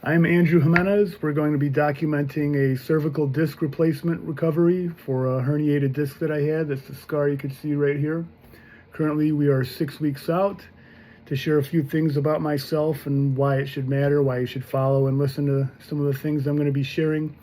I'm Andrew Jimenez. We're going to be documenting a cervical disc replacement recovery for a herniated disc that I had. That's the scar you can see right here. Currently, we are 6 weeks out to share a few things about myself and why it should matter, why you should follow and listen to some of the things I'm going to be sharing.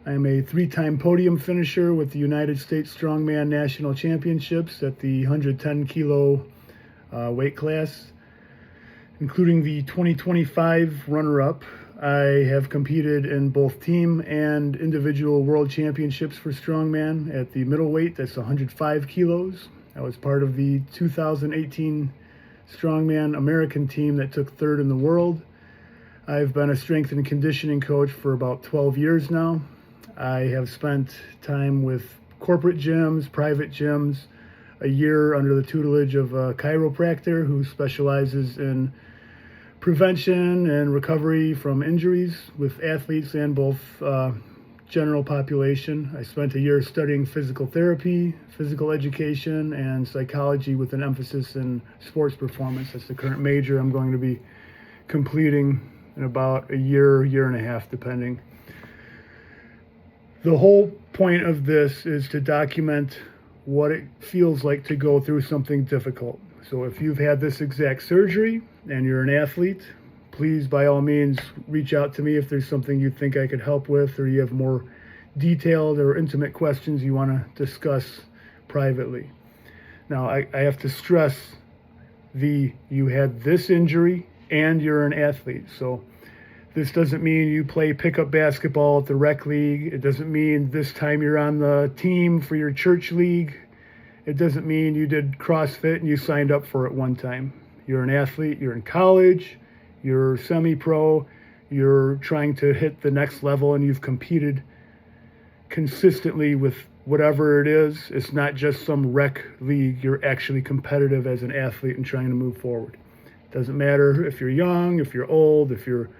I am a 3-time podium finisher with the United States Strongman National Championships at the 110 kilo weight class, including the 2025 runner-up. I have competed in both team and individual world championships for strongman at the middleweight, that's 105 kilos. I was part of the 2018 strongman American team that took third in the world. I've been a strength and conditioning coach for about 12 years now. I have spent time with corporate gyms, private gyms, a year under the tutelage of a chiropractor who specializes in prevention and recovery from injuries with athletes and both general population. I spent a year studying physical therapy, physical education, and psychology with an emphasis in sports performance. That's the current major I'm going to be completing in about a year, year and a half, depending. The whole point of this is to document what it feels like to go through something difficult. So if you've had this exact surgery and you're an athlete, please, by all means, reach out to me if there's something you think I could help with, or you have more detailed or intimate questions you want to discuss privately. Now, I have to stress you had this injury and you're an athlete. So this doesn't mean you play pickup basketball at the rec league. It doesn't mean this time you're on the team for your church league. It doesn't mean you did CrossFit and you signed up for it one time. You're an athlete, you're in college, you're semi-pro, you're trying to hit the next level, and you've competed consistently with whatever it is. It's not just some rec league. You're actually competitive as an athlete and trying to move forward. It doesn't matter if you're young, if you're old, if you're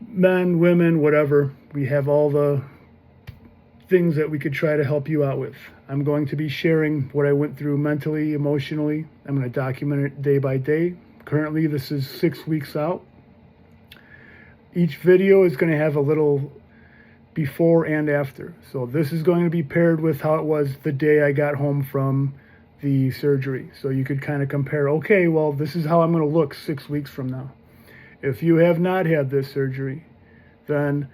men, women, whatever. We have all the things that we could try to help you out with. I'm going to be sharing what I went through mentally, emotionally. I'm going to document it day by day. Currently, this is 6 weeks out. Each video is going to have a little before and after. So this is going to be paired with how it was the day I got home from the surgery. So you could kind of compare, okay, well, this is how I'm going to look 6 weeks from now. If you have not had this surgery, then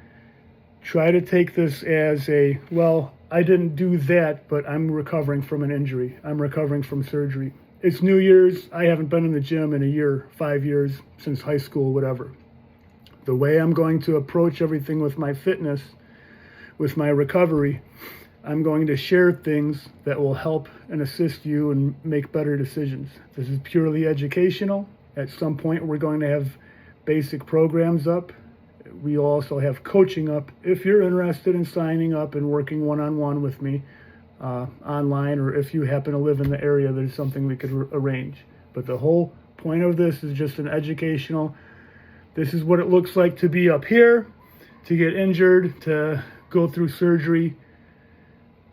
try to take this as well, I didn't do that, but I'm recovering from an injury. I'm recovering from surgery. It's New Year's. I haven't been in the gym in a year, 5 years, since high school, whatever. The way I'm going to approach everything with my fitness, with my recovery, I'm going to share things that will help and assist you and make better decisions. This is purely educational. At some point, we're going to have basic programs up. We also have coaching up if you're interested in signing up and working one-on-one with me online, or if you happen to live in the area, there's something we could arrange. But the whole point of this is just an educational. This is what it looks like to be up here, to get injured, to go through surgery.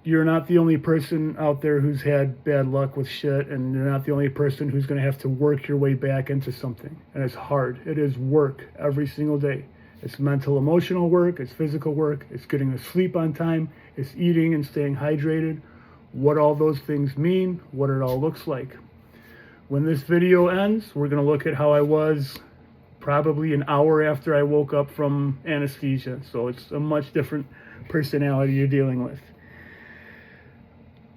You're not the only person out there who's had bad luck with shit, and you're not the only person who's going to have to work your way back into something. And it's hard. It is work every single day. It's mental, emotional work, it's physical work, it's getting to sleep on time, it's eating and staying hydrated, what all those things mean, what it all looks like. When this video ends, we're going to look at how I was probably an hour after I woke up from anesthesia. So it's a much different personality you're dealing with.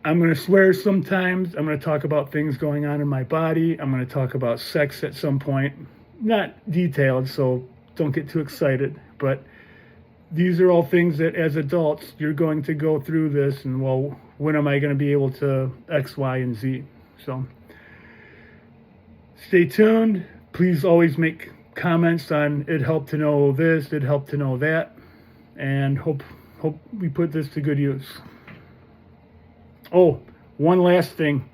I'm going to swear sometimes. I'm going to talk about things going on in my body. I'm going to talk about sex at some point. Not detailed, so don't get too excited, but these are all things that as adults, you're going to go through this and, well, when am I going to be able to X, Y, and Z? So stay tuned. Please always make comments on it helped to know this, it helped to know that, and hope we put this to good use. Oh, one last thing.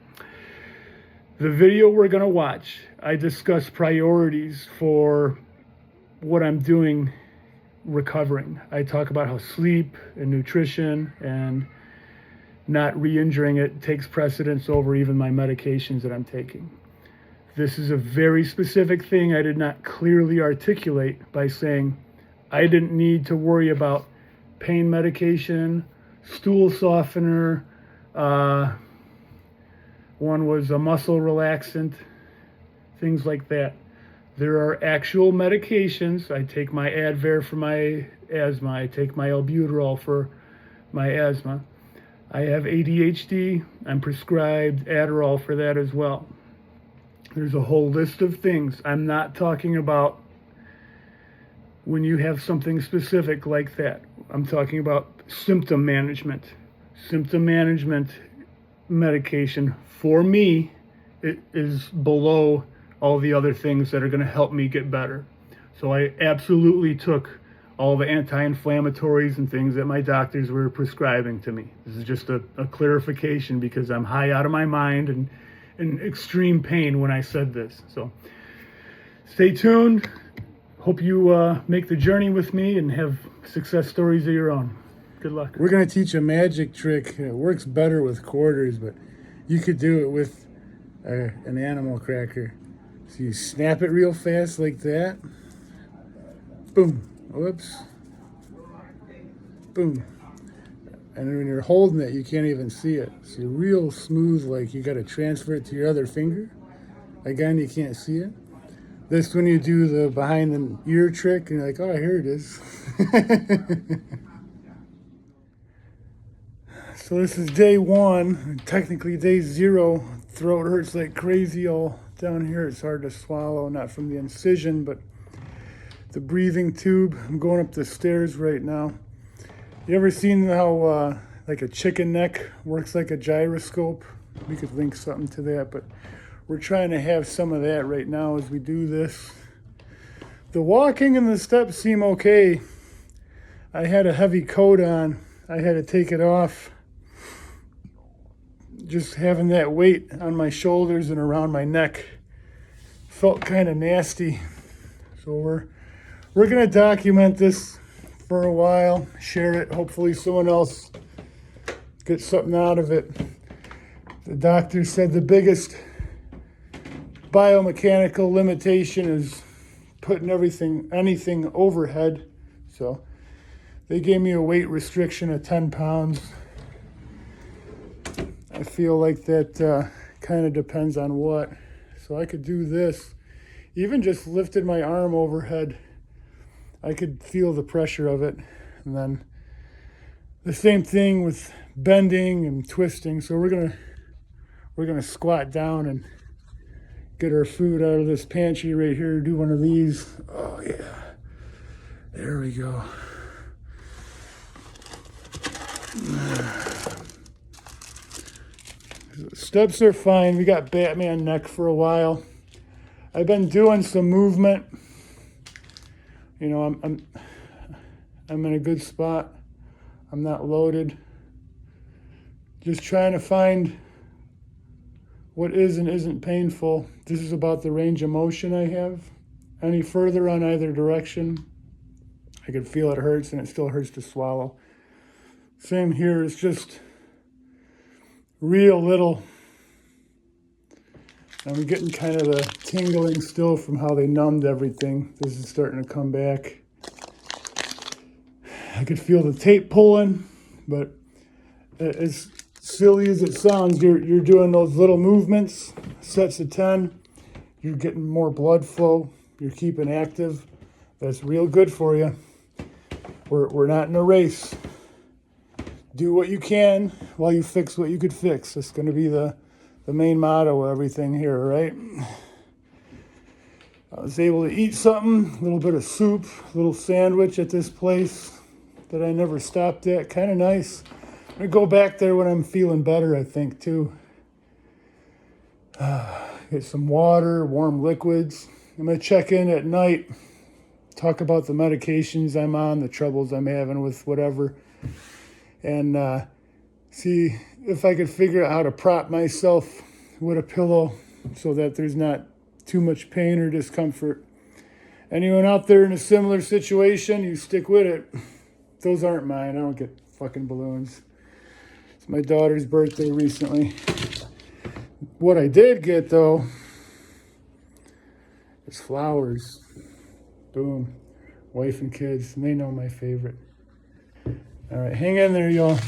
The video we're going to watch, I discuss priorities for what I'm doing recovering. I talk about how sleep and nutrition and not re-injuring it takes precedence over even my medications that I'm taking. This is a very specific thing I did not clearly articulate by saying I didn't need to worry about pain medication, stool softener, one was a muscle relaxant, things like that. There are actual medications. I take my Advair for my asthma. I take my albuterol for my asthma. I have ADHD. I'm prescribed Adderall for that as well. There's a whole list of things. I'm not talking about when you have something specific like that. I'm talking about symptom management. Symptom management medication for me, it is below all the other things that are going to help me get better. So I absolutely took all the anti-inflammatories and things that my doctors were prescribing to me. This is just a clarification because I'm high out of my mind and in extreme pain when I said this. So stay tuned. Hope you make the journey with me and have success stories of your own. Good luck. We're going to teach a magic trick. It works better with quarters, but you could do it with an animal cracker. So you snap it real fast like that. Boom. Whoops. Boom. And when you're holding it, you can't even see it. So you're real smooth, like you got to transfer it to your other finger. Again, you can't see it. This when you do the behind the ear trick, and you're like, oh, here it is. So this is day 1, technically day 0. Throat hurts like crazy all down here. It's hard to swallow, not from the incision, but the breathing tube. I'm going up the stairs right now. You ever seen how like a chicken neck works like a gyroscope? We could link something to that, but we're trying to have some of that right now as we do this. The walking and the steps seem okay. I had a heavy coat on. I had to take it off. Just having that weight on my shoulders and around my neck felt kind of nasty. So we're going to document this for a while, share it. Hopefully someone else gets something out of it. The doctor said the biggest biomechanical limitation is putting anything overhead. So they gave me a weight restriction of 10 pounds. I feel like that kind of depends on what. So I could do this. Even just lifted my arm overhead, I could feel the pressure of it. And then the same thing with bending and twisting. So we're gonna squat down and get our food out of this pantry right here. Do one of these. Oh yeah, there we go. Steps are fine. We got Batman neck for a while. I've been doing some movement. You know, I'm in a good spot. I'm not loaded. Just trying to find what is and isn't painful. This is about the range of motion I have. Any further on either direction, I could feel it hurts, and it still hurts to swallow. Same here. It's just real little. I'm getting kind of the tingling still from how they numbed everything. This is starting to come back. I could feel the tape pulling, but as silly as it sounds, you're doing those little movements, sets of 10. You're getting more blood flow. You're keeping active. That's real good for you. We're not in a race. Do what you can while you fix what you could fix. That's going to be the main motto of everything here, right? I was able to eat something, a little bit of soup, a little sandwich at this place that I never stopped at. Kind of nice. I'm going to go back there when I'm feeling better, I think, too. Get some water, warm liquids. I'm going to check in at night, talk about the medications I'm on, the troubles I'm having with whatever, and see if I could figure out how to prop myself with a pillow so that there's not too much pain or discomfort. Anyone out there in a similar situation, you stick with it. Those aren't mine. I don't get fucking balloons. It's my daughter's birthday recently. What I did get, though, is flowers. Boom. wife and kids, and they know my favorite. All right, hang in there, y'all.